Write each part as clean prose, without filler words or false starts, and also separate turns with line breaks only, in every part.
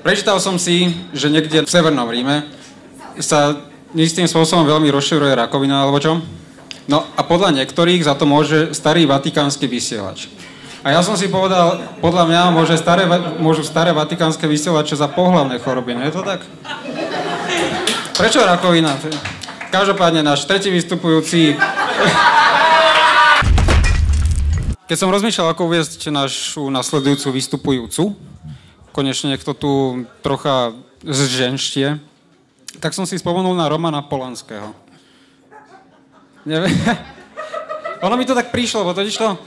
Prečítal som si, že niekde v Severnom Ríme sa istým spôsobom veľmi rozširuje rakovina, alebo čo? No a podľa niektorých za to môže starý vatikánsky vysielač. A ja som si povedal, podľa mňa môžu staré vatikánske vysielače za pohlavné choroby, nie je to tak? Prečo rakovina? Každopádne náš tretí vystupujúci... Keď som rozmýšľal, ako uviesť našu nasledujúcu vystupujúcu, konečne niekto tu trocha zženštie, tak som si spomenul na Romana Polanského. Neviem. Ono mi to tak prišlo, bo totiž to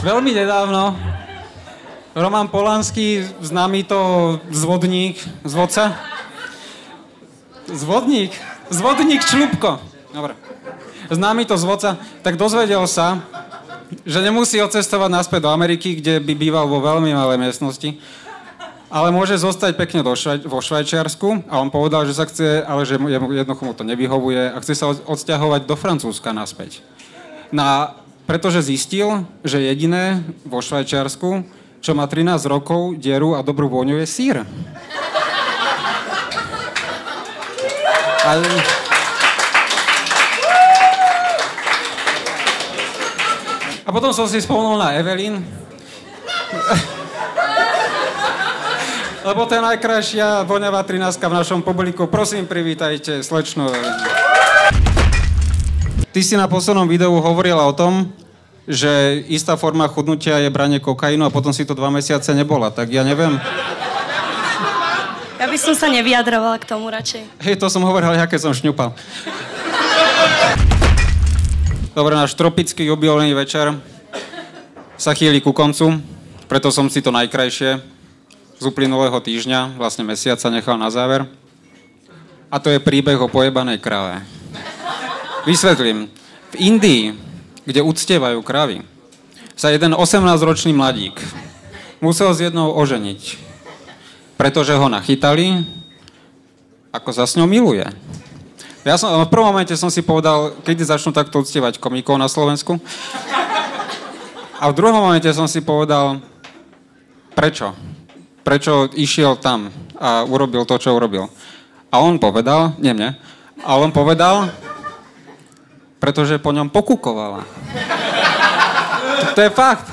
veľmi nedávno Roman Polanský, známy to zvodník, zvodca? Zvodník Člupko. Dobre. Známy to zvodca, tak dozvedel sa, že nemusí odcestovať naspäť do Ameriky, kde by býval vo veľmi malej miestnosti, ale môže zostať pekne vo Švajčiarsku a on povedal, že sa chce, ale že jednoducho mu to nevyhovuje a chce sa odsťahovať do Francúzska naspäť. Pretože zistil, že jediné vo Švajčiarsku, čo má 13 rokov, dieru a dobrú vôňu, je sír. A potom som si spomenul na Evelyn. Lebo to je najkrajšia voňavá 13-ka v našom publiku. Prosím, privítajte slečnú Evelyn. Ty si na poslednom videu hovorila o tom, že istá forma chudnutia je branie kokainu a potom si to 2 mesiace nebola. Tak ja neviem.
Ja by som sa nevyjadrovala k tomu radšej.
Hej, to som hovoril, ja keď som šňupal. Dobre, náš tropický jubilejný večer sa chýli ku koncu, preto som si to najkrajšie z uplynulého týždňa, vlastne mesiaca, nechal na záver. A to je príbeh o pojebanej krave. Vysvetlím. V Indii, kde uctievajú kravy, sa jeden 18-ročný mladík musel s jednou oženiť, pretože ho nachytali, ako sa s ňou miluje. V prvom momente som si povedal, kedy začnú takto uctievať komikov na Slovensku. A v druhom momente som si povedal, prečo? Prečo išiel tam a urobil to, čo urobil? A on povedal, nie mne, ale on povedal, pretože po ňom pokúkovala. To je fakt.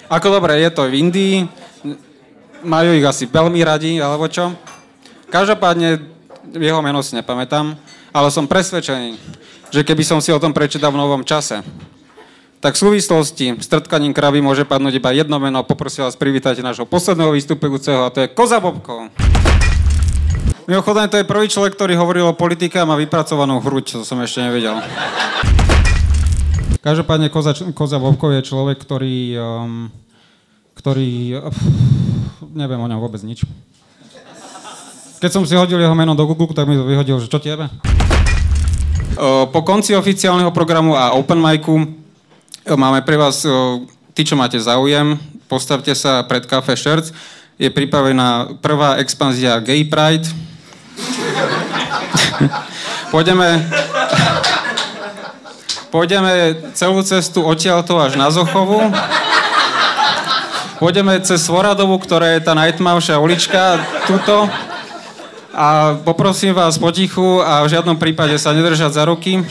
Ako dobre, je to v Indii, majú ich asi veľmi radi, alebo čo? Každopádne jeho meno si nepamätám, ale som presvedčený, že keby som si o tom prečítal v Novom čase, tak v súvislosti s trtkaním kravy môže padnúť iba jedno meno. Poprosím vás, privítajte nášho posledného vystupujúceho, a to je Koza Bobko. Mimochodom, to je prvý človek, ktorý hovoril o politike a má vypracovanú hruď, to som ešte nevedel. Každopádne Koza Bobko je človek, ktorý neviem o ňom vôbec nič. Keď som si hodil jeho meno do Google, tak mi to vyhodil, že čo tebe? Po konci oficiálneho programu a open micu máme pre vás, tí, čo máte záujem, postavte sa pred Café Šerc. Je pripravená prvá expanzia Gay Pride. Pôjdeme celú cestu odtiaľto až na Zochovu. Pôjdeme cez Svoradovu, ktorá je tá najtmavšia ulička, tuto. A poprosím vás potichu a v žiadnom prípade sa nedržať za ruky.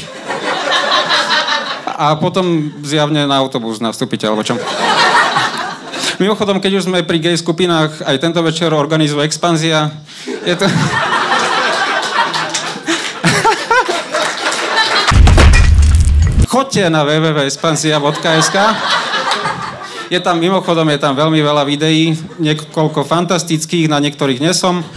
A potom zjavne na autobus nastúpite, alebo čo. Mimochodom, keď už sme pri gay skupinách, aj tento večer organizuje Expanzia. Je to... Choďte na www.expanzia.sk. Je tam, mimochodom, je tam veľmi veľa videí, niekoľko fantastických, na niektorých nesom.